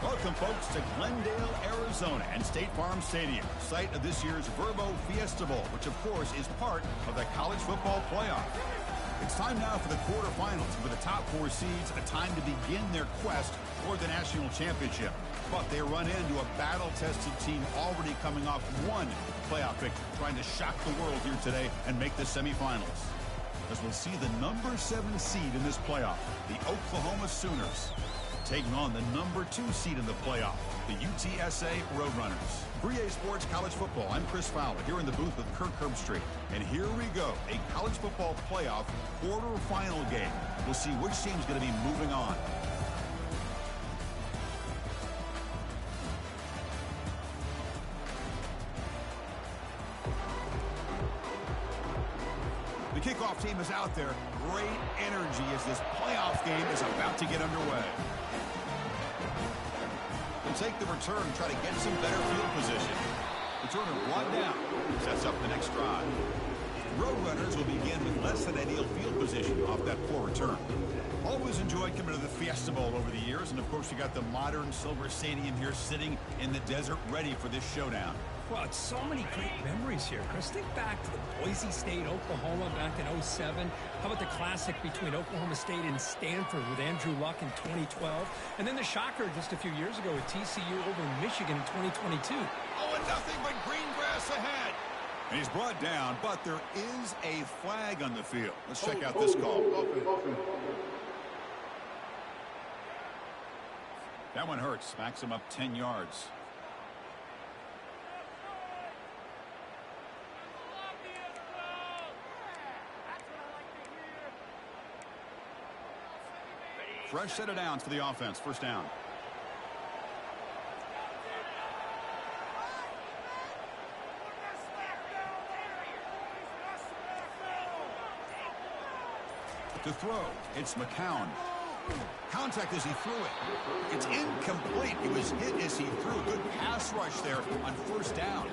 Welcome, folks, to Glendale, Arizona, and State Farm Stadium, site of this year's Verbo Fiesta Bowl, which, of course, is part of the college football playoff. It's time now for the quarterfinals. For the top 4 seeds, a time to begin their quest toward the national championship. But they run into a battle-tested team already coming off one playoff victory, trying to shock the world here today and make the semifinals. As we'll see the number 7 seed in this playoff, the Oklahoma Sooners, taking on the number 2 seed in the playoff, the UTSA Roadrunners. For EA Sports College Football, I'm Chris Fowler here in the booth with Kirk Herbstreit. And here we go, a college football playoff quarterfinal game. We'll see which team's going to be moving on. The kickoff team is out there. Great energy as this playoff game is about to get underway. They'll take the return and try to get some better field position. Returner brought down. Sets up the next drive. Roadrunners will begin with less than ideal field position off that poor return. Always enjoyed coming to the Fiesta Bowl over the years. And, of course, you got the modern silver stadium here sitting in the desert ready for this showdown. Well, it's so many great memories here, Chris. Think back to the Boise State, Oklahoma back in '07. How about the classic between Oklahoma State and Stanford with Andrew Luck in 2012? And then the shocker just a few years ago with TCU over Michigan in 2022. Oh, and nothing but green grass ahead. And he's brought down, but there is a flag on the field. Let's check out this call. That one hurts. Smacks him up 10 yards. Fresh set of downs for the offense. First down. To throw, it's McCown. Contact as he threw it. It's incomplete. He was hit as he threw. Good pass rush there on first down.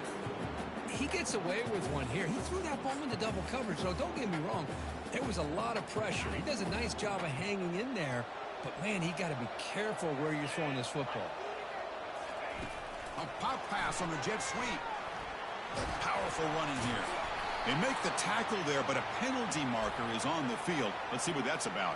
He gets away with one here. He threw that ball into double coverage, so don't get me wrong. There was a lot of pressure. He does a nice job of hanging in there. But, man, he got to be careful where you're throwing this football. A pop pass on the jet sweep. Powerful running here. They make the tackle there, but a penalty marker is on the field. Let's see what that's about.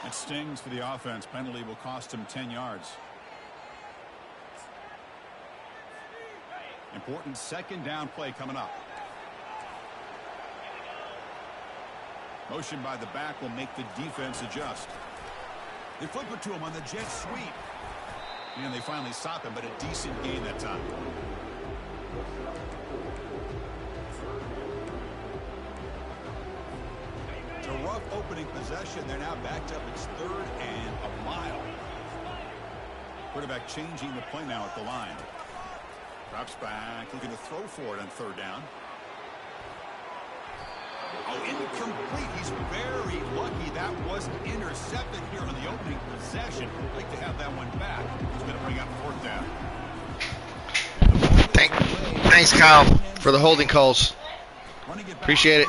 That stings for the offense. Penalty will cost him 10 yards. Important second down play coming up. Motion by the back will make the defense adjust. They flip it to him on the jet sweep. And they finally stop him, but a decent gain that time. It's a rough opening possession. They're now backed up. It's 3rd and a mile. Quarterback changing the play now at the line. Drops back, looking to throw for it on 3rd down. Oh, incomplete. He's very lucky that wasn't intercepted here on the opening possession. I'd like to have that one back. He's going to bring up 4th down. Thanks, Kyle, for the holding calls. Appreciate it.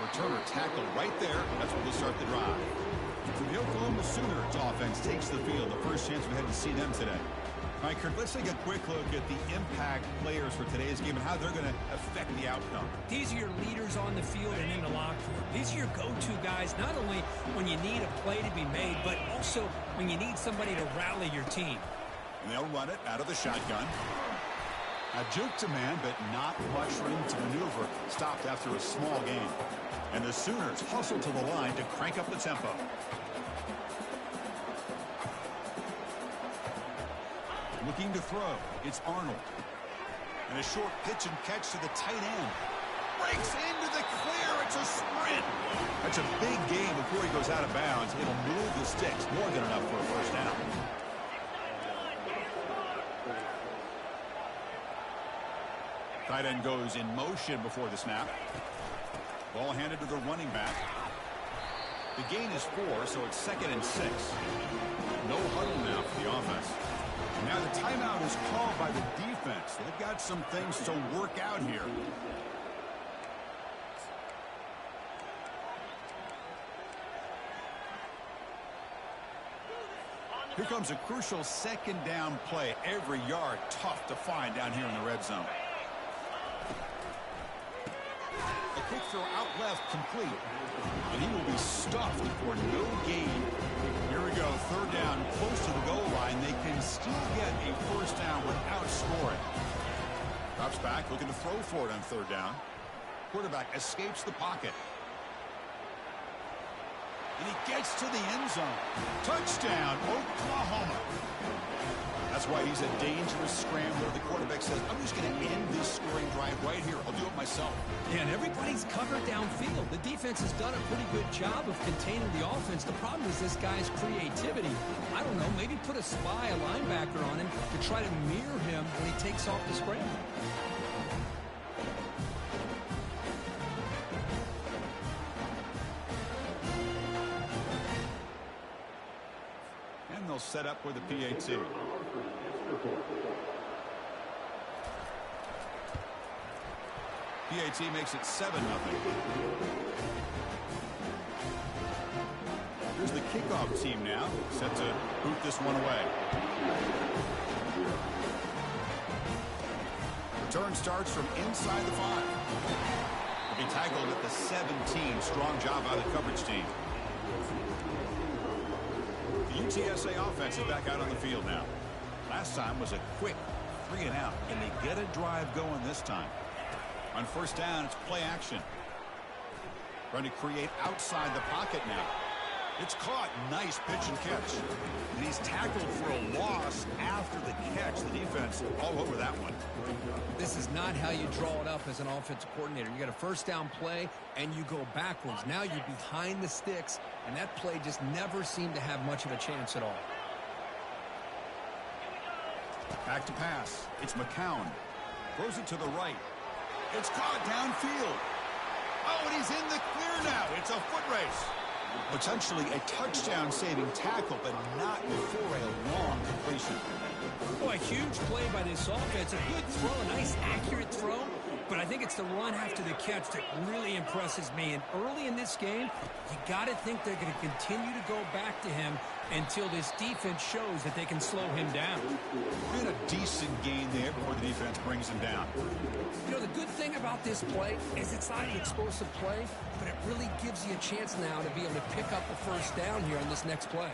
Returner tackle right there. That's where we'll start the drive. So the Oklahoma Sooners offense takes the field. The first chance we had to see them today. All right, Kurt, let's take a quick look at the impact players for today's game and how they're going to affect the outcome. These are your leaders on the field and in the locker room. These are your go-to guys, not only when you need a play to be made, but also when you need somebody to rally your team. And they'll run it out of the shotgun. A juke to man, but not much room to maneuver. Stopped after a small gain. And the Sooners hustle to the line to crank up the tempo. Looking to throw. It's Arnold. And a short pitch and catch to the tight end. Breaks into the clear. It's a sprint. That's a big gain before he goes out of bounds. It'll move the sticks. More than enough for a first down. Tight end goes in motion before the snap. Ball handed to the running back. The gain is 4, so it's 2nd and 6. No huddle now for the offense. Now the timeout is called by the defense. They've got some things to work out here. Here comes a crucial second down play. Every yard tough to find down here in the red zone. A quick throw out left, complete. And he will be stuffed for no gain. Here we go, third down, close to the goal line. They can still get a first down without scoring. Drops back, looking to throw for it on third down. Quarterback escapes the pocket. And he gets to the end zone. Touchdown, Oklahoma. That's why he's a dangerous scrambler. The quarterback says, I'm just going to end this scoring drive right here. I'll do it myself. Yeah, and everybody's covered downfield. The defense has done a pretty good job of containing the offense. The problem is this guy's creativity. I don't know, maybe put a spy, a linebacker on him to try to mirror him when he takes off the scramble. And they'll set up with a PAT. PAT makes it 7-0. Here's the kickoff team now, set to boot this one away. Return starts from inside the 5. He'll be tackled at the 17. Strong job by the coverage team. The UTSA offense is back out on the field now. Last time was a quick 3-and-out, and they get a drive going this time. On first down, it's play action. Trying to create outside the pocket now. It's caught. Nice pitch and catch. And he's tackled for a loss after the catch. The defense all over that one. This is not how you draw it up as an offensive coordinator. You got a first down play, and you go backwards. Now you're behind the sticks, and that play just never seemed to have much of a chance at all. Back to pass. It's McCown. Throws it to the right. It's caught downfield. Oh, and he's in the clear now. It's a foot race. Potentially a touchdown-saving tackle, but not before a long completion. Oh, a huge play by this offense. A good throw, a nice accurate throw. But I think it's the run after the catch that really impresses me. And early in this game, you got to think they're going to continue to go back to him until this defense shows that they can slow him down. Been a decent gain there before the defense brings him down. You know, the good thing about this play is it's not an explosive play, but it really gives you a chance now to be able to pick up the first down here on this next play.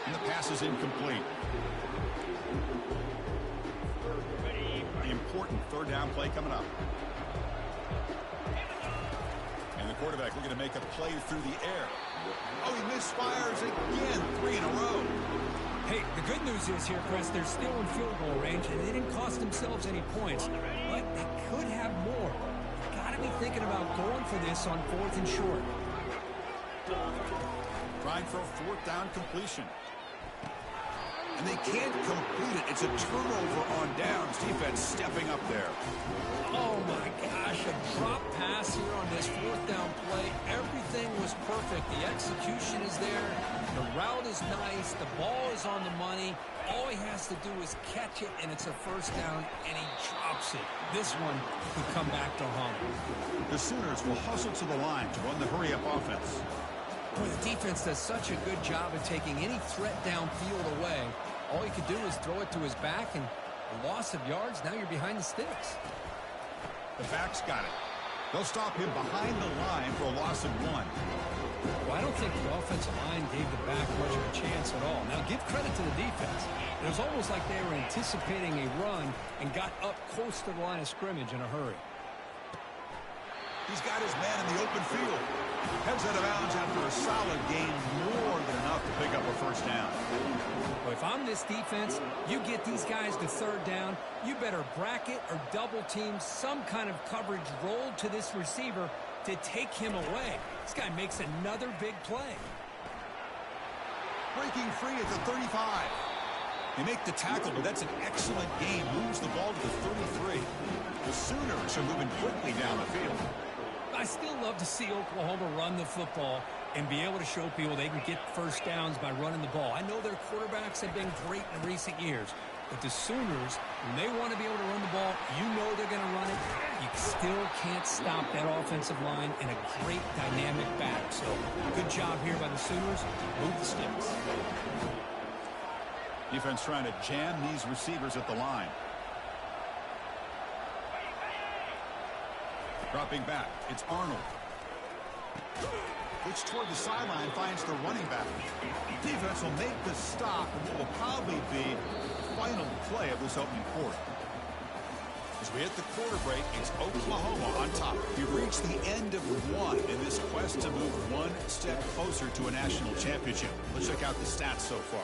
And the pass is incomplete. The important third down play coming up. And the quarterback looking to make a play through the air. Oh, he misfires again, 3 in a row. Hey, the good news is here, Chris, they're still in field goal range, and they didn't cost themselves any points. But they could have more. You've got to be thinking about going for this on 4th and short. Trying for a 4th down completion. And they can't complete it. It's a turnover on downs. Defense stepping up there. Oh, my gosh, a drop pass here on this 4th down play. Everything was perfect. The execution is there. The route is nice. The ball is on the money. All he has to do is catch it, and it's a first down, and he drops it. This one could come back to haunt him. The Sooners will hustle to the line to run the hurry-up offense. Boy, the defense does such a good job of taking any threat downfield away. All he could do is throw it to his back, and a loss of yards, now you're behind the sticks. The backs got it. They'll stop him behind the line for a loss of 1. Well, I don't think the offensive line gave the back much of a chance at all. Now, give credit to the defense. It was almost like they were anticipating a run and got up close to the line of scrimmage in a hurry. He's got his man in the open field. Heads out of bounds after a solid gain, more than enough to pick up a first down. Well, if I'm this defense, you get these guys to 3rd down, you better bracket or double team some kind of coverage rolled to this receiver to take him away. This guy makes another big play. Breaking free at the 35. They make the tackle, but that's an excellent game. Moves the ball to the 33. The Sooners are moving quickly down the field. I still love to see Oklahoma run the football and be able to show people they can get first downs by running the ball. I know their quarterbacks have been great in recent years, but the Sooners When they want to be able to run the ball, you know they're going to run it. You still can't stop that offensive line and a great dynamic back. So good job here by the Sooners. Move the sticks. Defense trying to jam these receivers at the line. Dropping back, it's Arnold. Which toward the sideline finds the running back. Defense will make the stop, and what will probably be the final play of this opening quarter. As we hit the quarter break, it's Oklahoma on top. We've reached the end of one in this quest to move one step closer to a national championship. Let's check out the stats so far.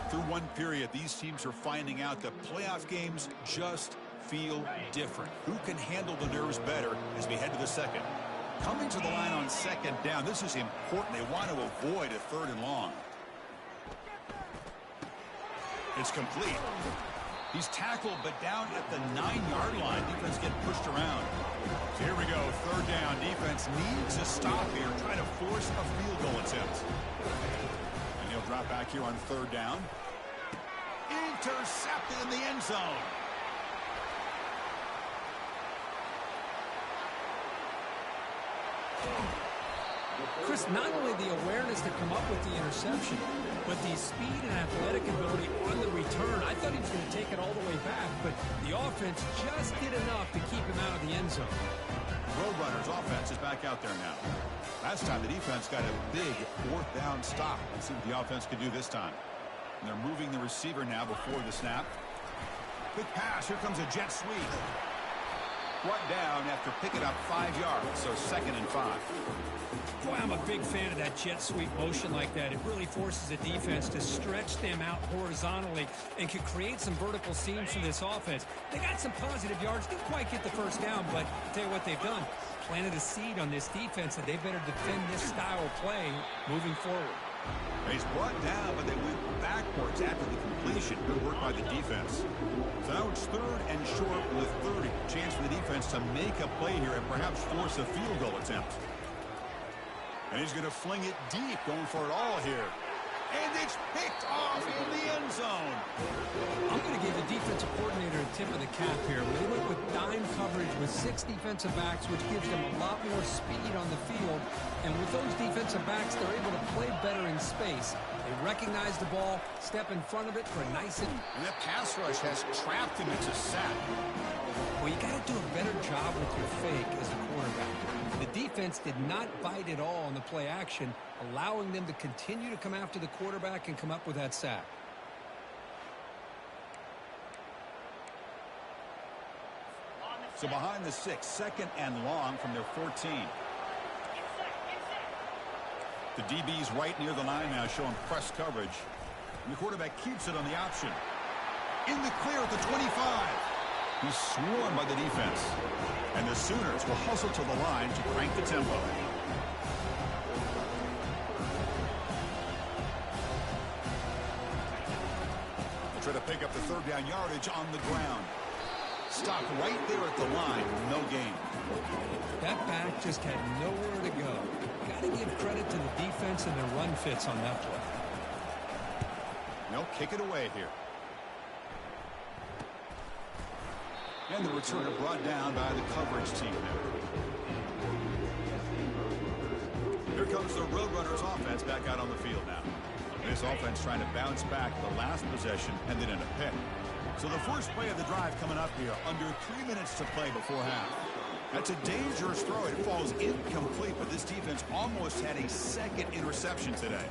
Through one period, these teams are finding out that playoff games just feel different. Who can handle the nerves better as we head to the second? Coming to the line on second down, this is important. They want to avoid a 3rd and long. It's complete. He's tackled, but down at the 9-yard line. Defense getting pushed around. So here we go, 3rd down. Defense needs a stop here, trying to force a field goal attempt. And he'll drop back here on 3rd down. Intercepted in the end zone. Chris, not only the awareness to come up with the interception, but the speed and athletic ability on the return. I thought he was going to take it all the way back, but the offense just did enough to keep him out of the end zone. Roadrunners offense is back out there now. Last time the defense got a big 4th down stop. Let's see what the offense can do this time. And they're moving the receiver now before the snap. Quick pass. Here comes a jet sweep. Brought down after picking up 5 yards, so 2nd and 5. Boy, I'm a big fan of that jet sweep motion like that. It really forces the defense to stretch them out horizontally and can create some vertical seams for this offense. They got some positive yards. Didn't quite get the 1st down, but I'll tell you what they've done. Planted a seed on this defense that they better defend this style of play moving forward. He's brought down, but they went backwards after the completion. Good work by the defense. So now it's 3rd and short with 30. Chance for the defense to make a play here and perhaps force a field goal attempt. And he's going to fling it deep, going for it all here. And it's picked off in the end zone. I'm going to give the defensive coordinator a tip of the cap here. They went with dime coverage with 6 defensive backs, which gives them a lot more speed on the field. And with those defensive backs, they're able to play better in space. They recognize the ball, step in front of it for a nice hit. And that pass rush has trapped him. It's a sack. Well, you got to do a better job with your fake as a quarterback. The defense did not bite at all on the play action, allowing them to continue to come after the quarterback and come up with that sack. So behind the 6, 2nd and long from their 14. The DB's right near the line now, showing press coverage. And the quarterback keeps it on the option. In the clear at the 25. He's swarmed by the defense. And the Sooners will hustle to the line to crank the tempo. They'll try to pick up the 3rd down yardage on the ground. Stop right there at the line. No gain. That back just had nowhere to go. Got to give credit to the defense and their run fits on that play. They'll kick it away here. And the returner brought down by the coverage team there. Here comes the Roadrunners offense back out on the field now. This offense trying to bounce back the last possession and then in a pick. So the first play of the drive coming up here, under 3 minutes to play before half. That's a dangerous throw. It falls incomplete, but this defense almost had a 2nd interception today.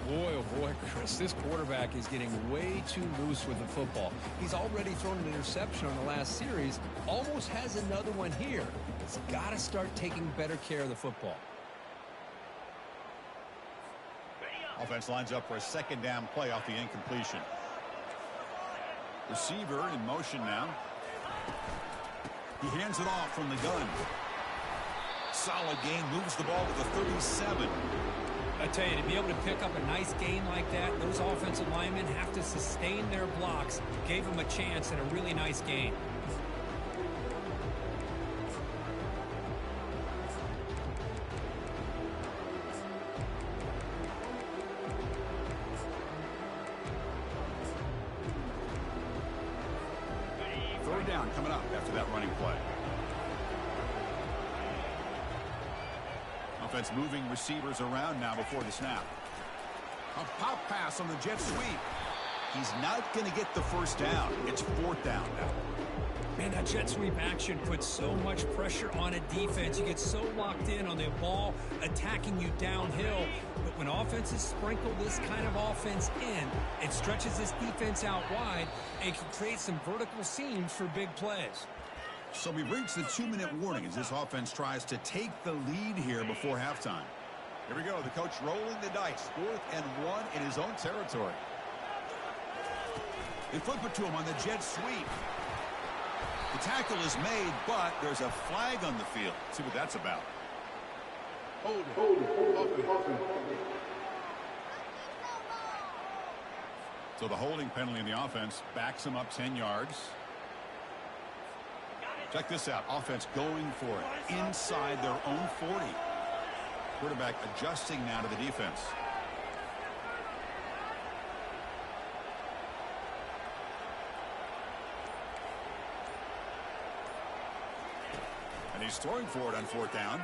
Boy, oh boy, Chris, this quarterback is getting way too loose with the football. He's already thrown an interception on the last series, almost has another one here. He's got to start taking better care of the football. Offense lines up for a 2nd down play off the incompletion. Receiver in motion now. He hands it off from the gun. Solid gain, moves the ball to the 37. I tell you, to be able to pick up a nice gain like that, those offensive linemen have to sustain their blocks. Gave them a chance at a really nice gain. down coming up after that running play. Offense moving receivers around now before the snap. A pop pass on the jet sweep. He's not going to get the first down. It's fourth down now. Man, that jet sweep action puts so much pressure on a defense. You get so locked in on the ball attacking you downhill. But when offenses sprinkle this kind of offense in, it stretches this defense out wide and can create some vertical seams for big plays. So we've reached the 2-minute warning as this offense tries to take the lead here before halftime. Here we go. The coach rolling the dice. 4th and 1 in his own territory. They flip it to him on the jet sweep. The tackle is made, but there's a flag on the field. Let's see what that's about. So the holding penalty in the offense backs him up 10 yards. Check this out. Offense going for it inside their own 40. Quarterback adjusting now to the defense. And he's throwing for it on 4th down.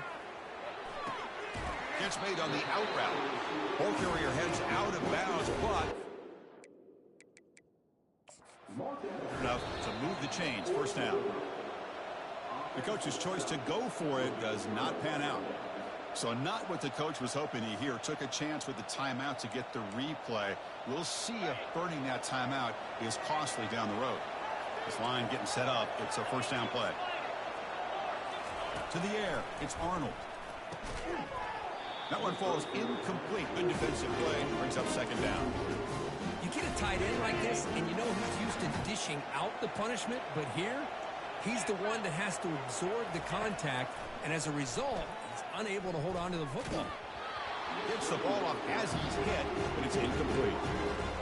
Gets made on the out route. Ball carrier heads out of bounds, but enough to move the chains. First down. The coach's choice to go for it does not pan out. So not what the coach was hoping to hear. Took a chance with the timeout to get the replay. We'll see if burning that timeout is costly down the road. This line getting set up. It's a first down play. To the air. It's Arnold. That one falls incomplete. Good defensive play. Brings up second down. You get a tight end like this, and you know who's used to dishing out the punishment, but here, he's the one that has to absorb the contact, and as a result, he's unable to hold on to the football. Gets the ball off as he's hit, but it's incomplete.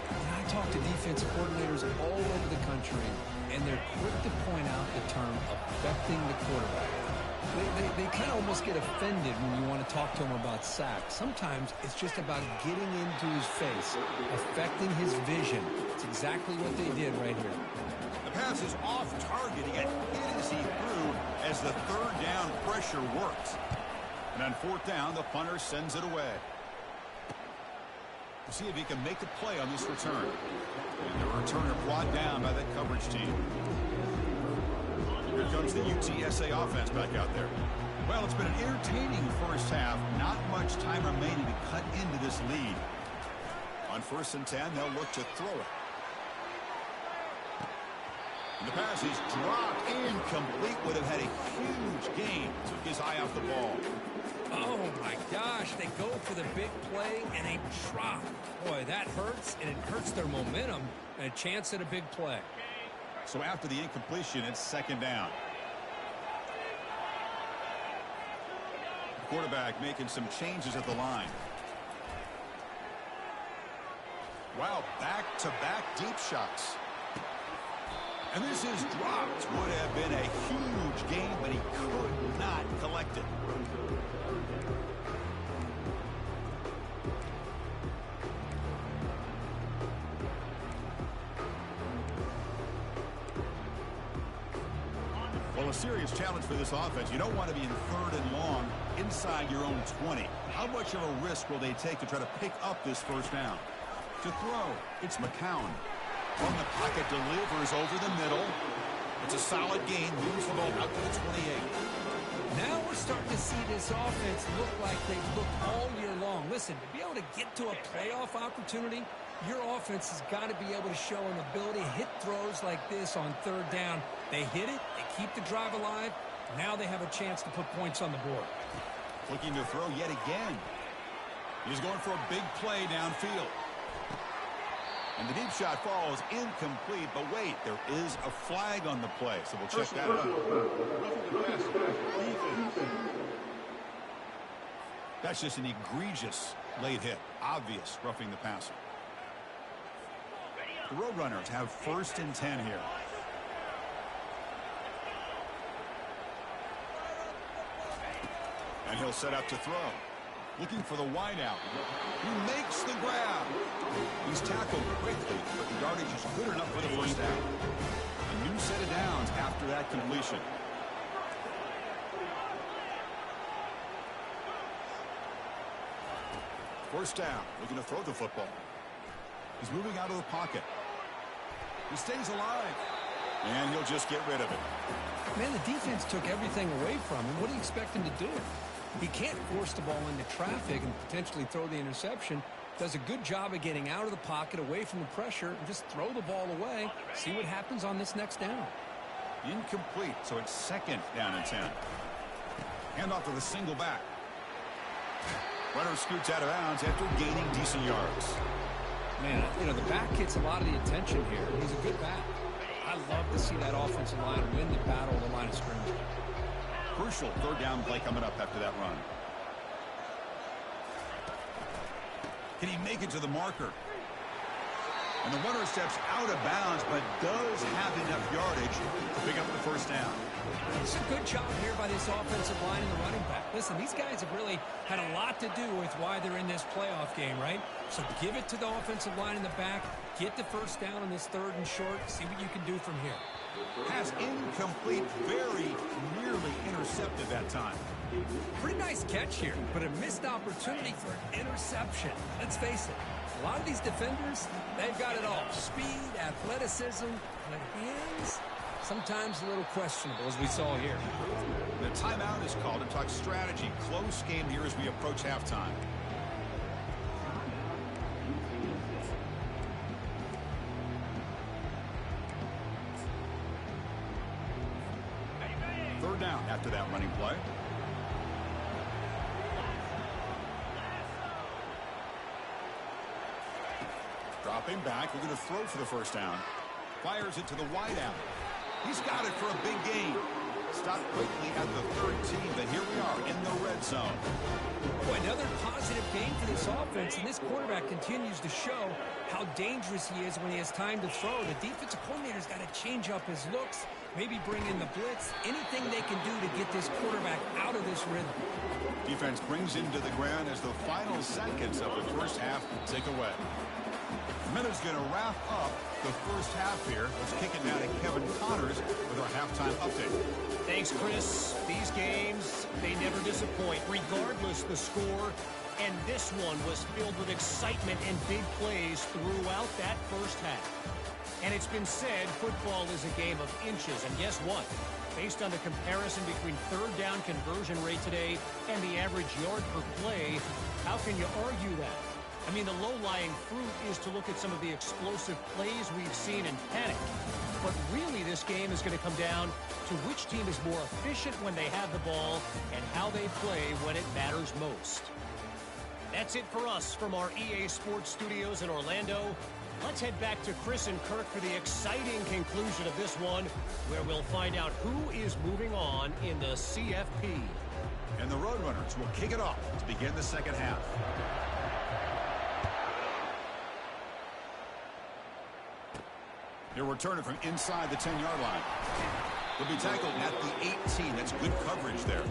And I talk to defensive coordinators all over the country, and they're quick to point out the term affecting the quarterback. They kind of almost get offended when you want to talk to them about sacks. Sometimes it's just about getting into his face, affecting his vision. It's exactly what they did right here. The pass is off target. He got hit as he threw as the third down pressure works. And on 4th down, the punter sends it away. We'll see if he can make a play on this return. And the returner brought down by that coverage team. Here comes the UTSA offense back out there. Well, it's been an entertaining first half. Not much time remaining to cut into this lead. On 1st and 10, they'll look to throw it. And the pass is dropped. Incomplete. Would have had a huge gain. Took his eye off the ball. Oh, my gosh. They go for the big play, and they drop. Boy, that hurts, and it hurts their momentum and a chance at a big play. So after the incompletion, it's second down. The quarterback making some changes at the line. Wow, back-to-back deep shots. And this is dropped. Would have been a huge gain, but he could not collect it. Well, a serious challenge for this offense. You don't want to be in 3rd and long inside your own 20. How much of a risk will they take to try to pick up this first down? To throw, it's McCown. From the pocket, delivers over the middle. It's a solid gain. Moves the ball out to the 28. Now we're starting to see this offense look like they've looked all year long. Listen, to be able to get to a playoff opportunity, your offense has got to be able to show an ability to hit throws like this on 3rd down. They hit it, they keep the drive alive. Now they have a chance to put points on the board. Looking to throw yet again. He's going for a big play downfield. And the deep shot falls incomplete, but wait, there is a flag on the play, so we'll check that out. That's just an egregious late hit. Obvious roughing the passer. The Roadrunners have 1st and 10 here. And he'll set up to throw. Looking for the wideout. He makes the grab. He's tackled quickly, but the yardage is good enough for the first down. A new set of downs after that completion. First down, looking to throw the football. He's moving out of the pocket. He stays alive. And he'll just get rid of it. Man, the defense took everything away from him. What do you expect him to do? He can't force the ball into traffic and potentially throw the interception. Does a good job of getting out of the pocket, away from the pressure, and just throw the ball away. See what happens on this next down. Incomplete, so it's second down and 10. Handoff to the single back. Runner scoots out of bounds after gaining decent yards. Man, you know, the back gets a lot of the attention here. He's a good back. I love to see that offensive line win the battle of the line of scrimmage. Crucial third down play coming up after that run. Can he make it to the marker? And the runner steps out of bounds, but does have enough yardage to pick up the first down. It's a good job here by this offensive line and the running back. Listen, these guys have really had a lot to do with why they're in this playoff game, right? So give it to the offensive line in the back. Get the first down in this third and short. See what you can do from here. Pass incomplete, very nearly intercepted that time. Pretty nice catch here, but a missed opportunity for an interception. Let's face it, a lot of these defenders, they've got it all. Speed, athleticism, but hands, sometimes a little questionable, as we saw here. The timeout is called to talk strategy. Close game here as we approach halftime. Third down after that running play. Dropping back, we're going to throw for the first down. Fires it to the wide out. He's got it for a big gain. Stopped quickly at the 13, but here we are in the red zone. Boy, another positive game for this offense, and this quarterback continues to show how dangerous he is when he has time to throw. The defensive coordinator's got to change up his looks, maybe bring in the blitz, anything they can do to get this quarterback out of this rhythm. Defense brings him to the ground as the final seconds of the first half tick away. Miller's going to wrap up the first half here. Let's kick it now to Kevin Connors with our halftime update. Thanks, Chris. These games, they never disappoint, regardless the score. And this one was filled with excitement and big plays throughout that first half. And it's been said football is a game of inches. And guess what? Based on the comparison between third down conversion rate today and the average yard per play, how can you argue that? I mean, the low-lying fruit is to look at some of the explosive plays we've seen in panic. But really, this game is going to come down to which team is more efficient when they have the ball and how they play when it matters most. That's it for us from our EA Sports Studios in Orlando. Let's head back to Chris and Kirk for the exciting conclusion of this one, where we'll find out who is moving on in the CFP. And the Roadrunners will kick it off to begin the second half. He'll return it from inside the 10-yard line. He'll be tackled at the 18. That's good coverage there.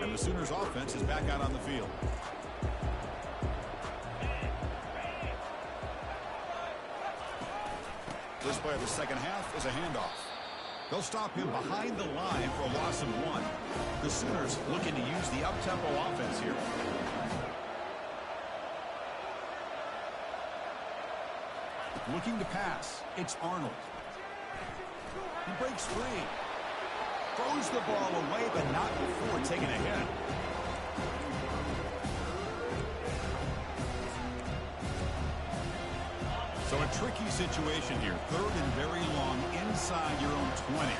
And the Sooners offense is back out on the field. First play of the second half is a handoff. They'll stop him behind the line for a loss of 1. The Sooners looking to use the up-tempo offense here. Looking to pass. It's Arnold. He breaks free. Throws the ball away, but not before taking a hit. So a tricky situation here. Third and very long inside your own 20.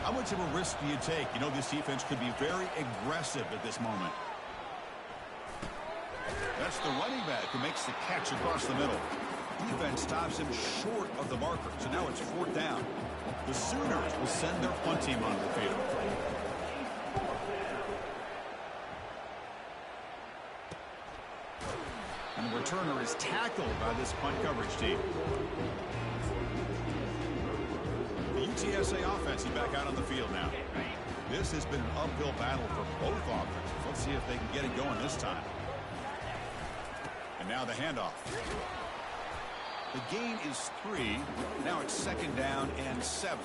How much of a risk do you take? You know, this defense could be very aggressive at this moment. That's the running back who makes the catch across the middle. Defense stops him short of the marker, so now it's fourth down. The Sooners will send their punt team onto the field. And the returner is tackled by this punt coverage team. The UTSA offense is back out on the field now. This has been an uphill battle for both offenses. Let's see if they can get it going this time. And now the handoff. The gain is 3. Now it's second 2nd down and 7.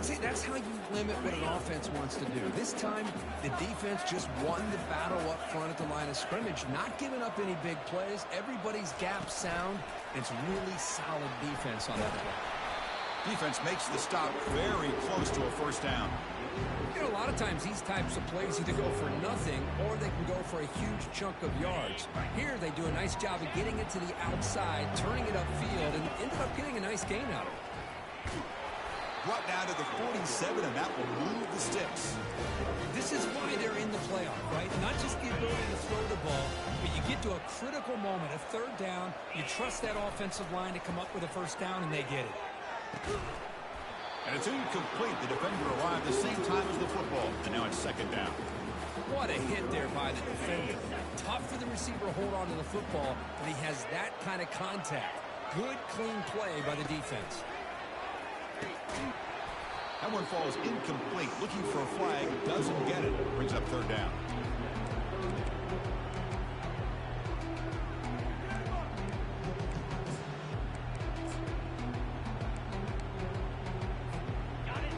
See, that's how you limit what an offense wants to do. This time, the defense just won the battle up front at the line of scrimmage, not giving up any big plays. Everybody's gap sound. It's really solid defense on that play. Defense makes the stop very close to a 1st down. You know, a lot of times these types of plays either go for nothing or they can go for a huge chunk of yards. Here, they do a nice job of getting it to the outside, turning it upfield, and ended up getting a nice gain out of it. Brought down to the 47, and that will move the sticks. This is why they're in the playoff, right? Not just the ability to throw the ball, but you get to a critical moment, a 3rd down, you trust that offensive line to come up with a 1st down, and they get it. And it's incomplete. The defender arrived the same time as the football, and now it's 2nd down. What a hit there by the defender. Tough for the receiver to hold on to the football, but he has that kind of contact. Good, clean play by the defense. That one falls incomplete. Looking for a flag. Doesn't get it. Brings up 3rd down.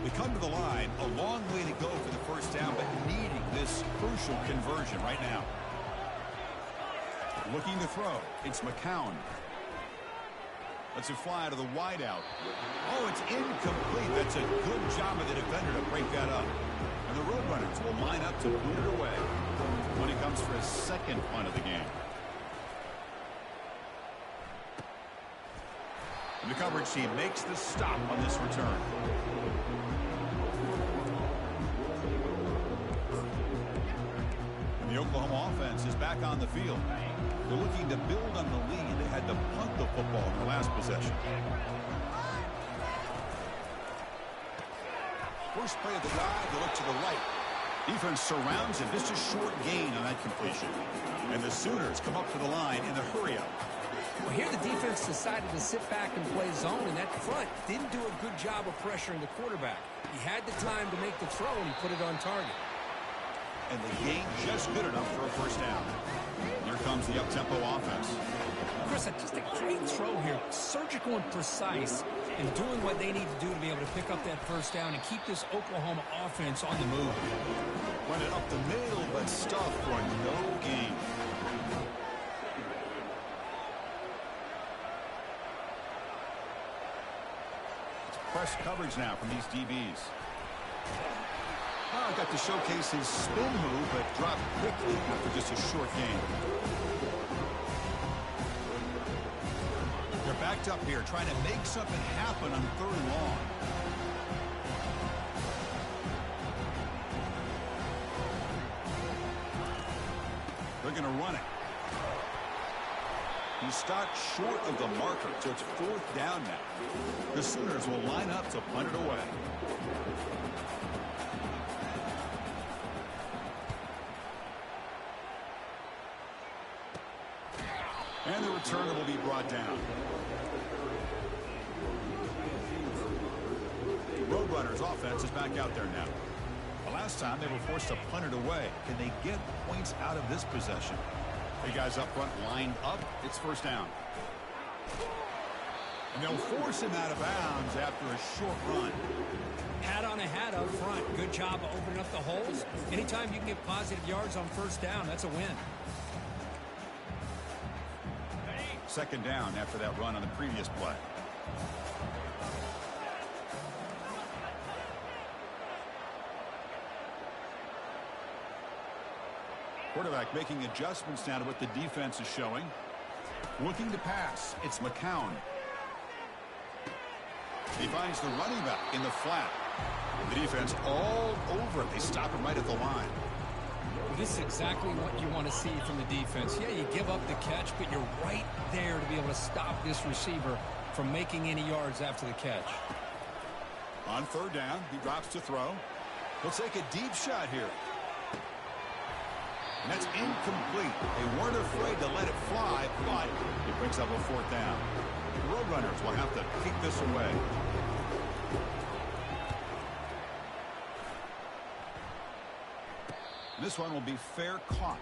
We come to the line. A long way to go for the 1st down, but needing this crucial conversion right now. Looking to throw. It's McCown. Lets it fly to the wideout. Oh, it's incomplete. That's a good job of the defender to break that up. And the Roadrunners will line up to boot it away when it comes for a 2nd punt of the game. And the coverage team makes the stop on this return. And the Oklahoma offense is back on the field. They're looking to build on the lead. They had to punt the football in their last possession. First play of the drive, they look to the right. Defense surrounds it. Just a short gain on that completion. And the Sooners come up to the line in the hurry-up. Well, here the defense decided to sit back and play zone, and that front didn't do a good job of pressuring the quarterback. He had the time to make the throw, and he put it on target. And the gain just good enough for a 1st down. Here comes the up-tempo offense. Chris, just a great throw here. Surgical and precise in doing what they need to do to be able to pick up that 1st down and keep this Oklahoma offense on the move. Run it up the middle, but stuff for no gain. It's press coverage now from these DBs. Oh, got to showcase his spin move, but dropped quickly after just a short gain. They're backed up here, trying to make something happen on 3rd and long. They're going to run it. He stopped short of the marker, so it's 4th down now. The Sooners will line up to punt it away. And the returner will be brought down. Roadrunners offense is back out there now. The last time they were forced to punt it away. Can they get points out of this possession? The guys up front lined up. It's 1st down. And they'll force him out of bounds after a short run. Hat on a hat up front. Good job of opening up the holes. Anytime you can get positive yards on 1st down, that's a win. 2nd down after that run on the previous play. Quarterback making adjustments now to what the defense is showing. Looking to pass. It's McCown. He finds the running back in the flat. The defense all over it. They stop him right at the line. This is exactly what you want to see from the defense. Yeah, you give up the catch, but you're right there to be able to stop this receiver from making any yards after the catch. On 3rd down, he drops to throw. He'll take a deep shot here. And that's incomplete. They weren't afraid to let it fly, but it brings up a 4th down. The Roadrunners will have to kick this away. This one will be fair caught.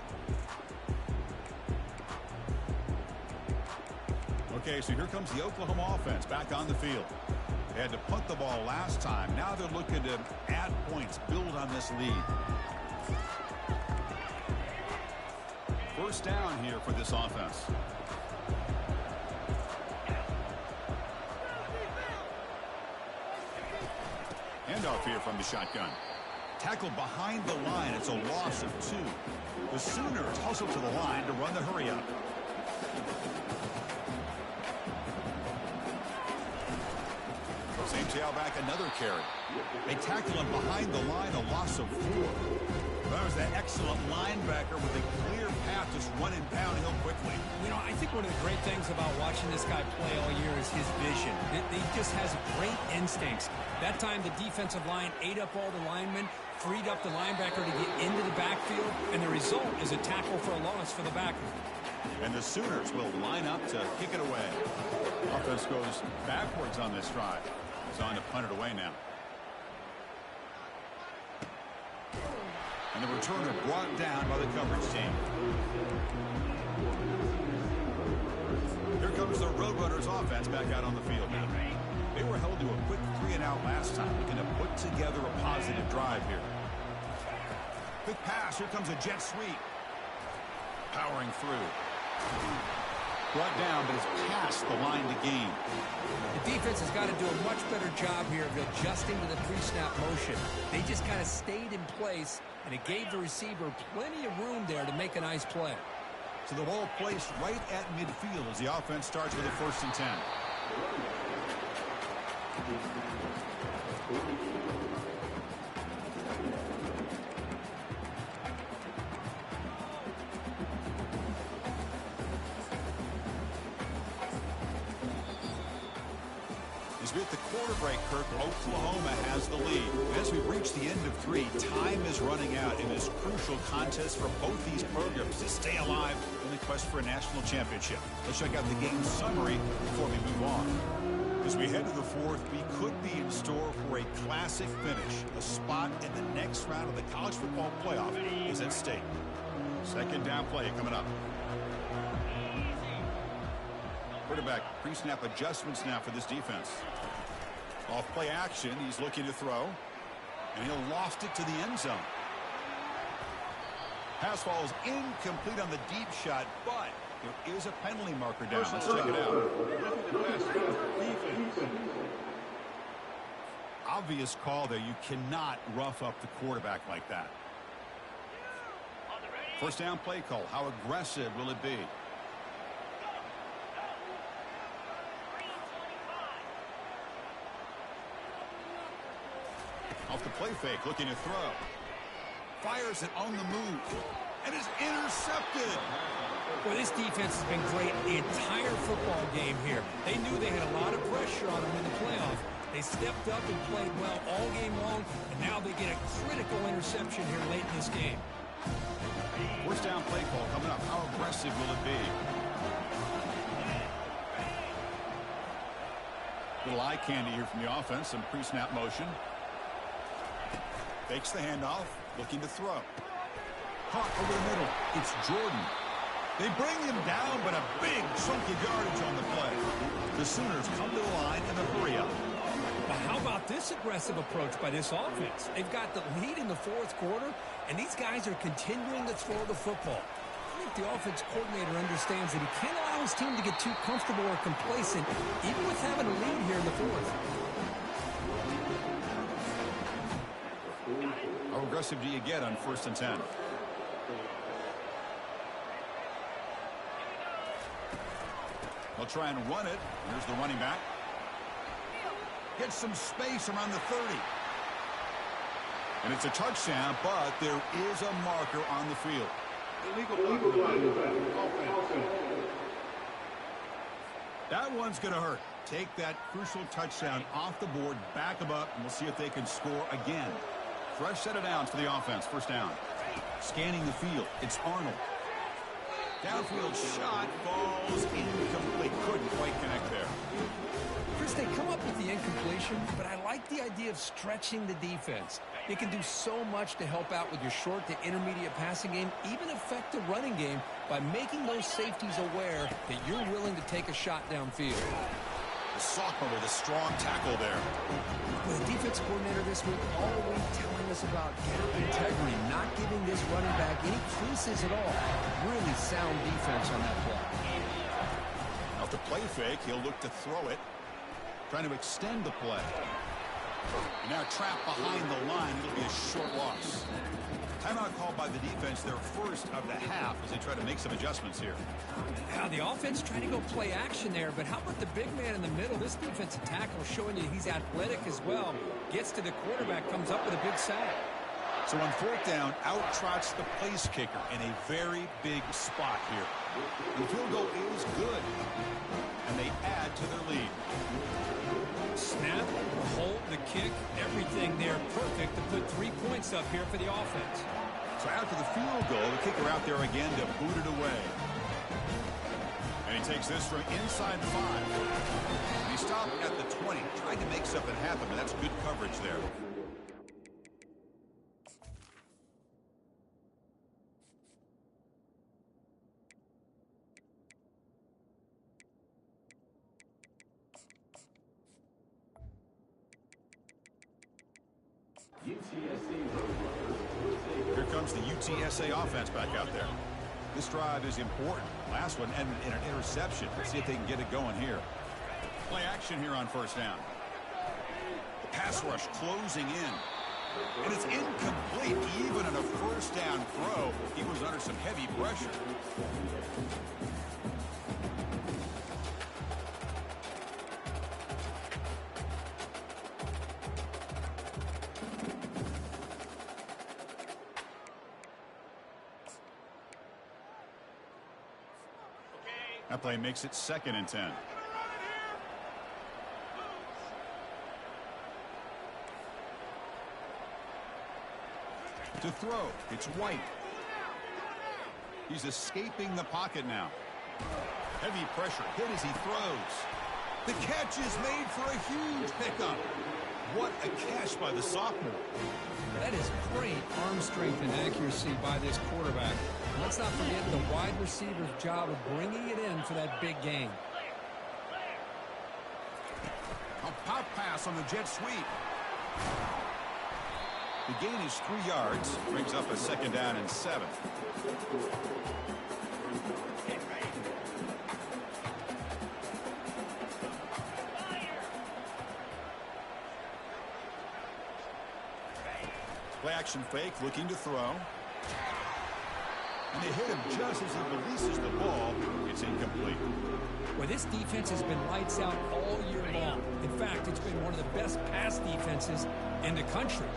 Okay, so here comes the Oklahoma offense back on the field. They had to punt the ball last time. Now they're looking to add points, build on this lead. First down here for this offense. Handoff here from the shotgun. Tackled behind the line. It's a loss of 2. The Sooners hustle to the line to run the hurry up. Same tailback, another carry. They tackle him behind the line, a loss of 4. That was that excellent linebacker with a clear path just running downhill quickly. You know, I think one of the great things about watching this guy play all year is his vision. He just has great instincts. That time the defensive line ate up all the linemen, freed up the linebacker to get into the backfield, and the result is a tackle for a loss for the backer. And the Sooners will line up to kick it away. Offense goes backwards on this drive. He's on to punt it away now. And the returner brought down by the coverage team. Here comes the Roadrunners offense back out on the field now. They were held to a quick 3-and-out last time. Looking to put together a positive drive here. Quick pass. Here comes a jet sweep. Powering through. Brought down, but it's past the line to gain. The defense has got to do a much better job here of adjusting to the pre-snap motion. They just kind of stayed in place, and it gave the receiver plenty of room there to make a nice play. So the ball placed right at midfield as the offense starts with a 1st and 10. As we hit the quarter break, Kirk, Oklahoma has the lead. As we reach the end of 3, time is running out in this crucial contest for both these programs to stay alive in the quest for a national championship. Let's check out the game summary before we move on. As we head to the 4th, we could be in store for a classic finish. A spot in the next round of the college football playoff is at stake. 2nd down play coming up. Quarterback pre-snap adjustments now for this defense. Off play action, he's looking to throw, and he'll loft it to the end zone. Pass falls incomplete on the deep shot, but there is a penalty marker down. Let's check it out. Obvious call there. You cannot rough up the quarterback like that. 1st down play call. How aggressive will it be? Off the play fake, looking to throw. Fires it on the move. And is intercepted. Well, this defense has been great the entire football game here. They knew they had a lot of pressure on them in the playoff. They stepped up and played well all game long, and now they get a critical interception here late in this game. 1st down play call coming up. How aggressive will it be? Little eye candy here from the offense. Some pre-snap motion. Fakes the handoff, looking to throw. Caught over the middle. It's Jordan. They bring him down, but a big chunky yardage on the play. The Sooners come to the line in a hurry up. But how about this aggressive approach by this offense? They've got the lead in the 4th quarter, and these guys are continuing to throw the football. I think the offense coordinator understands that he can't allow his team to get too comfortable or complacent, even with having a lead here in the 4th. How aggressive do you get on 1st and 10? They'll try and run it. Here's the running back. Gets some space around the 30. And it's a touchdown, but there is a marker on the field. That one's going to hurt. Take that crucial touchdown off the board, back them up, and we'll see if they can score again. Fresh set of downs for the offense. 1st down. Scanning the field. It's Arnold. Downfield shot falls incomplete. Couldn't quite connect there. Chris, they come up with the incompletion, but I like the idea of stretching the defense. You can do so much to help out with your short to intermediate passing game, even affect the running game by making those safeties aware that you're willing to take a shot downfield. The sophomore with a strong tackle there. Well, the defense coordinator this week all week telling us about gap integrity, not giving this running back any creases at all. Really sound defense on that play. Now with the play fake, he'll look to throw it, trying to extend the play. And now trapped behind the line, it'll be a short loss. Timeout called by the defense, their first of the half, as they try to make some adjustments here. Now the offense trying to go play action there, but how about the big man in the middle? This defensive tackle showing you he's athletic as well. Gets to the quarterback, comes up with a big sack. So on fourth down, out trots the place kicker in a very big spot here. The field goal is good, and they add to their lead. Snap, the hold, the kick, everything there perfect to put 3 points up here for the offense. So after the field goal, the kicker out there again to boot it away. And he takes this from inside 5. And he stopped at the 20, trying to make something happen, but that's good coverage there. Here comes the UTSA offense back out there. This drive is important. Last one ended in an interception. Let's see if they can get it going here. Play action here on first down. The pass rush closing in. And it's incomplete. Even on a first down throw, he was under some heavy pressure. That play makes it 2nd and 10. To throw, it's White. He's escaping the pocket now. Heavy pressure hit as he throws. The catch is made for a huge pickup. What a catch by the sophomore. That is great arm strength and accuracy by this quarterback. Let's not forget the wide receiver's job of bringing it in for that big game. A pop pass on the jet sweep. The gain is 3 yards. Brings up a 2nd down and 7. Play action fake, looking to throw. And they hit him just as he releases the ball. It's incomplete. Well, this defense has been lights out all year long. In fact, it's been one of the best pass defenses in the country.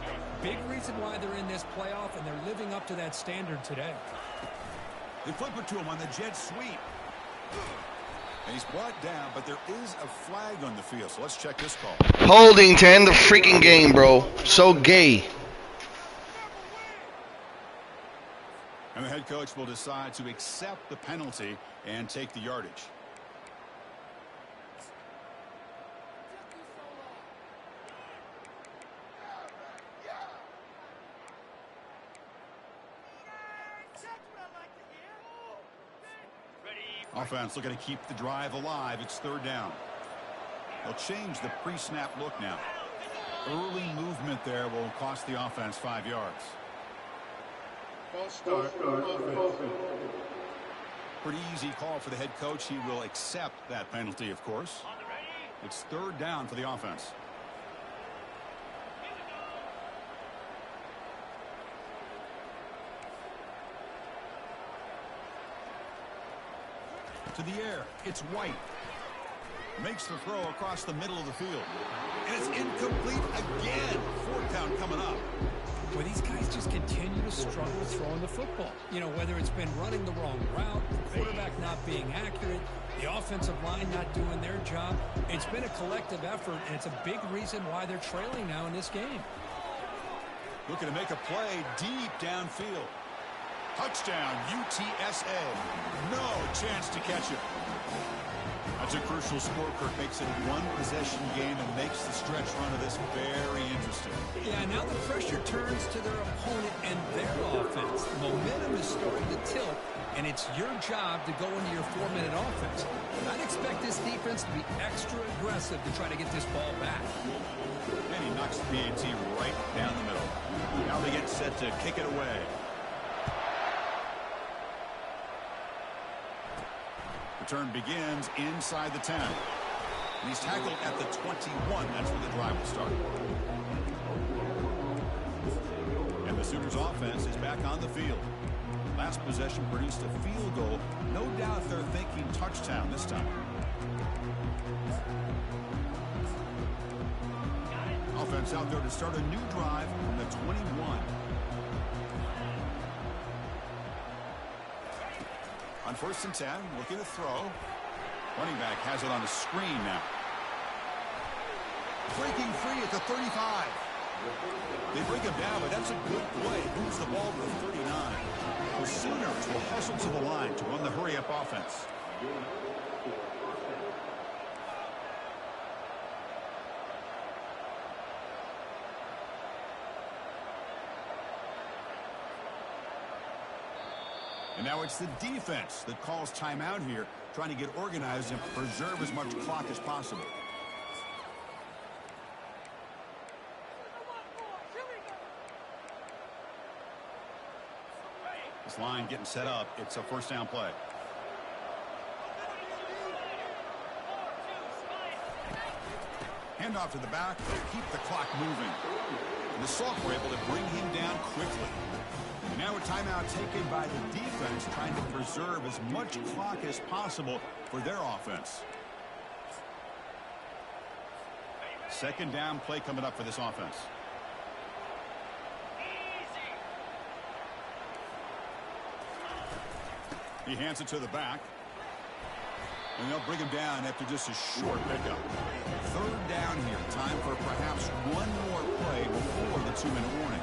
Big reason why they're in this playoff, and they're living up to that standard today. They flip it to him on the jet sweep. And he's brought down, but there is a flag on the field. So let's check this call. Holding to end the freaking game, bro. So gay. And the head coach will decide to accept the penalty and take the yardage. Offense looking to keep the drive alive. It's 3rd down. They'll change the pre-snap look now. Early movement there will cost the offense 5 yards. Pretty easy call for the head coach. He will accept that penalty, of course. It's 3rd down for the offense. To the air, it's White. Makes the throw across the middle of the field. And it's incomplete again. 4th down coming up. Well, these guys just continue to struggle throwing the football. You know, whether it's been running the wrong route, the quarterback not being accurate, the offensive line not doing their job. It's been a collective effort, and it's a big reason why they're trailing now in this game. Looking to make a play deep downfield. Touchdown, UTSA. No chance to catch it. That's a crucial score. Kirk makes it a 1-possession game and makes the stretch run of this very interesting. Yeah, now the pressure turns to their opponent and their offense. The momentum is starting to tilt and it's your job to go into your 4-minute offense. And I'd expect this defense to be extra aggressive to try to get this ball back. And he knocks the PAT right down the middle. Now they get set to kick it away. Return begins inside the 10. And he's tackled at the 21. That's where the drive will start. And the Sooners offense is back on the field. Last possession produced a field goal. No doubt they're thinking touchdown this time. Offense out there to start a new drive from the 21. On 1st and 10, looking to throw. Running back has it on the screen now. Breaking free at the 35. They bring him down, but that's a good play. Moves the ball to the 39. The Sooners will hustle to the line to run the hurry-up offense. And now it's the defense that calls timeout here, trying to get organized and preserve as much clock as possible. This line getting set up. It's a 1st down play. Handoff to the back. They'll keep the clock moving. And the Salk were able to bring him down quickly. And now a timeout taken by the defense, trying to preserve as much clock as possible for their offense. 2nd down play coming up for this offense. He hands it to the back. And they'll bring him down after just a short pickup. 3rd down here. Time for perhaps one more play before the 2-minute warning.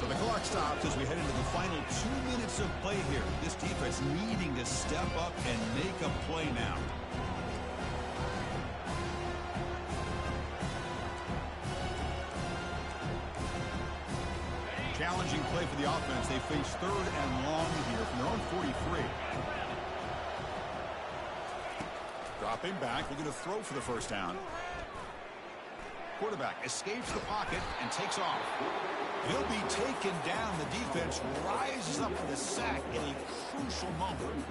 So the clock stops as we head into the final 2 minutes of play here. This defense needing to step up and make a play now. Challenging play for the offense. They face 3rd and long here from their own 43. Dropping back, looking to throw for the 1st down. Quarterback escapes the pocket and takes off. He'll be taken down. The defense rises up for the sack in a crucial moment.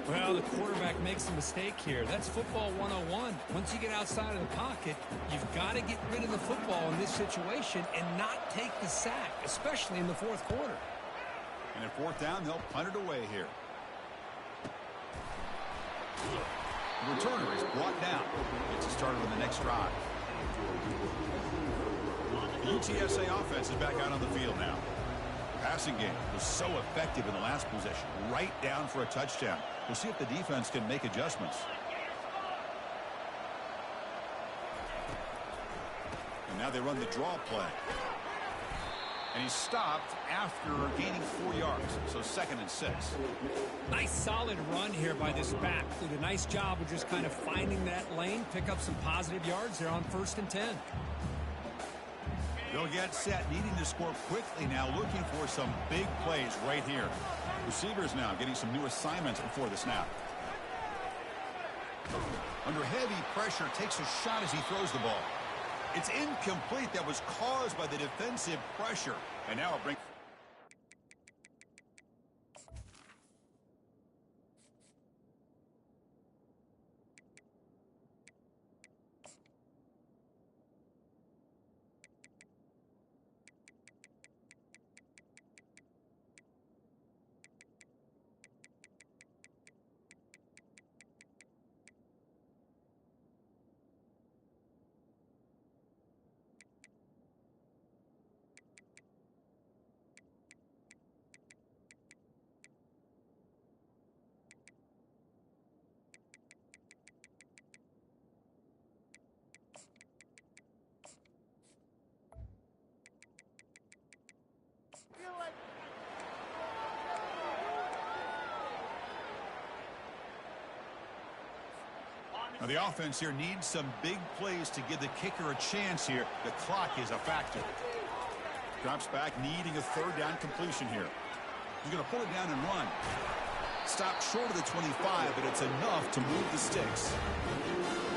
Well, the quarterback makes a mistake here. That's football 101. Once you get outside of the pocket, you've got to get rid of the football in this situation and not take the sack, especially in the 4th quarter. And at 4th down, they'll punt it away here. The returner is brought down. Gets it started on the next drive. The UTSA offense is back out on the field now. The passing game was so effective in the last possession, right down for a touchdown. We'll see if the defense can make adjustments. And now they run the draw play. And he's stopped after gaining 4 yards, so 2nd and 6. Nice solid run here by this back. Did a nice job of just kind of finding that lane, pick up some positive yards there on 1st and 10. They'll get set, needing to score quickly now, looking for some big plays right here. Receivers now getting some new assignments before the snap. Under heavy pressure, takes a shot as he throws the ball. It's incomplete. That was caused by the defensive pressure. And now it brings... Now the offense here needs some big plays to give the kicker a chance here. The clock is a factor. Drops back, needing a 3rd down completion here. He's going to pull it down and run. Stopped short of the 25, but it's enough to move the sticks.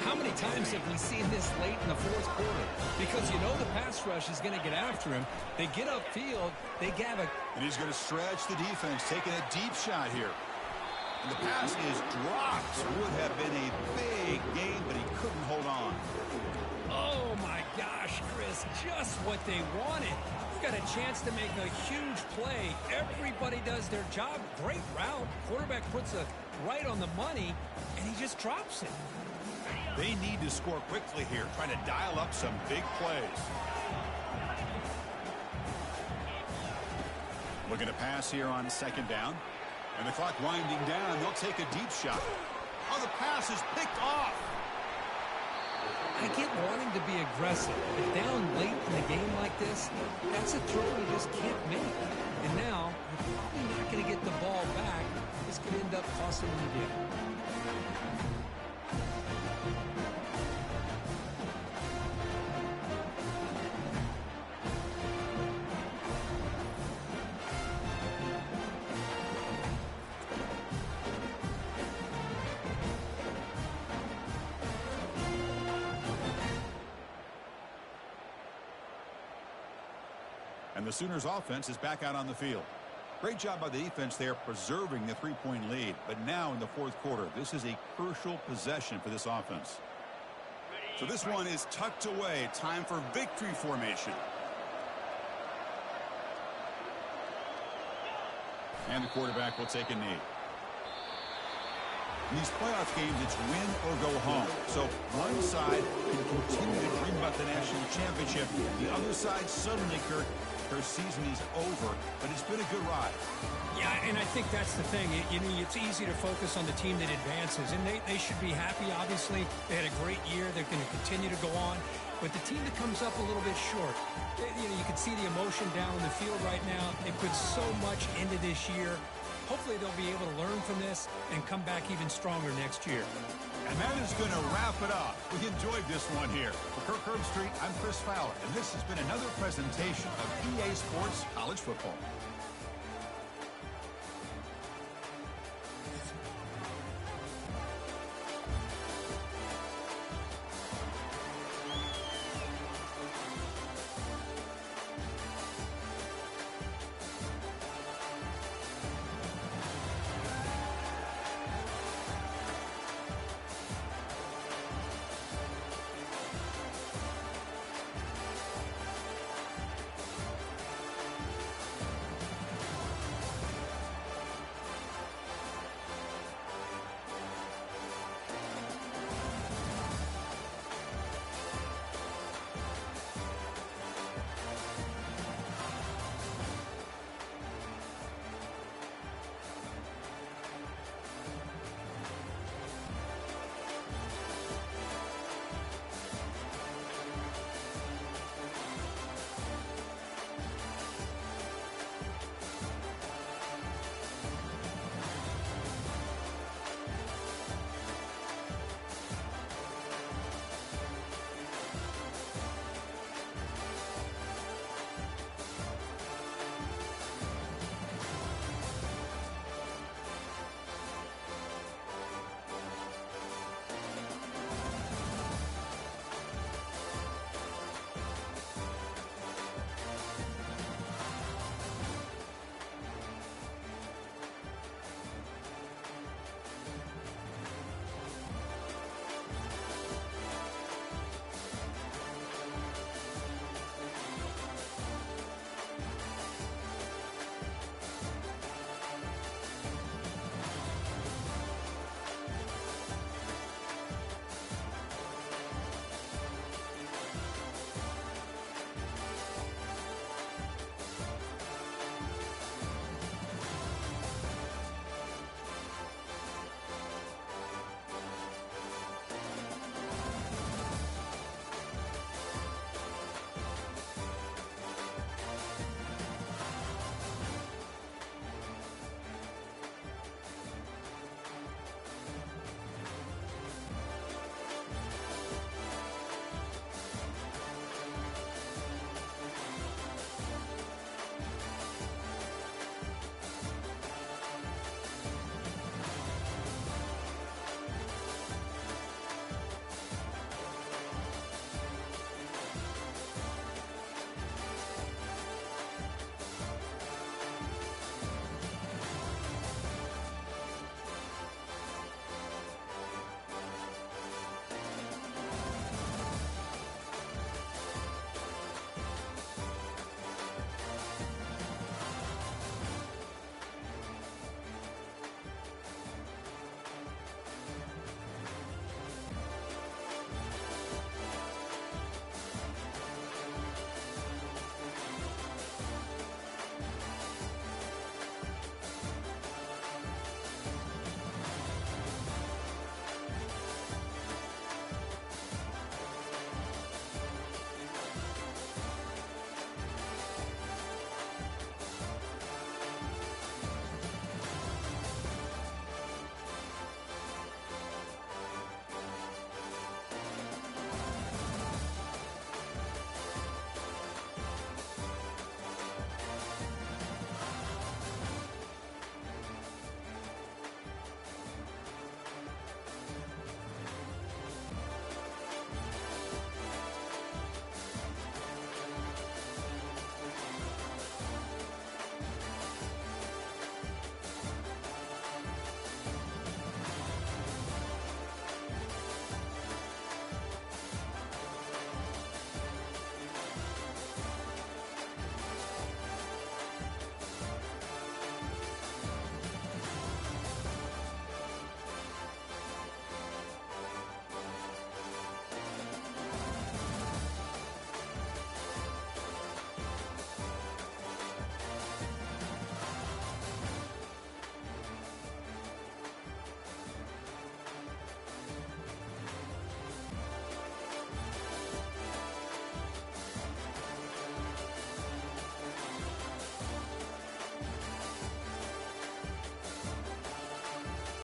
How many times have we seen this late in the fourth quarter? Because you know the pass rush is going to get after him. They get upfield, they gab it. And he's going to stretch the defense, taking a deep shot here. And the pass is dropped. Would have been a big gain, but he couldn't hold on. Oh, my gosh, Chris, just what they wanted. You got a chance to make a huge play. Everybody does their job. Great route. Quarterback puts it right on the money, and he just drops it. They need to score quickly here, trying to dial up some big plays. Looking to pass here on second down. And the clock winding down. They'll take a deep shot. Oh, the pass is picked off. I get wanting to be aggressive, but down late in the game like this, that's a throw you just can't make. And now, you're probably not going to get the ball back. This could end up costing them the game. And the Sooners offense is back out on the field. Great job by the defense there preserving the three-point lead. But now in the fourth quarter, this is a crucial possession for this offense. So this one is tucked away. Time for victory formation. And the quarterback will take a knee. In these playoff games, it's win or go home. So one side can continue to dream about the national championship. The other side suddenly, Kirk, their season is over, but it's been a good ride. Yeah, and I think that's the thing. It's easy to focus on the team that advances, and they should be happy, obviously. They had a great year. They're going to continue to go on. But the team that comes up a little bit short, you can see the emotion down on the field right now. They put so much into this year. Hopefully they'll be able to learn from this and come back even stronger next year. And that is going to wrap it up. We enjoyed this one here. For Kirk Herbstreit, I'm Chris Fowler, and this has been another presentation of EA Sports College Football.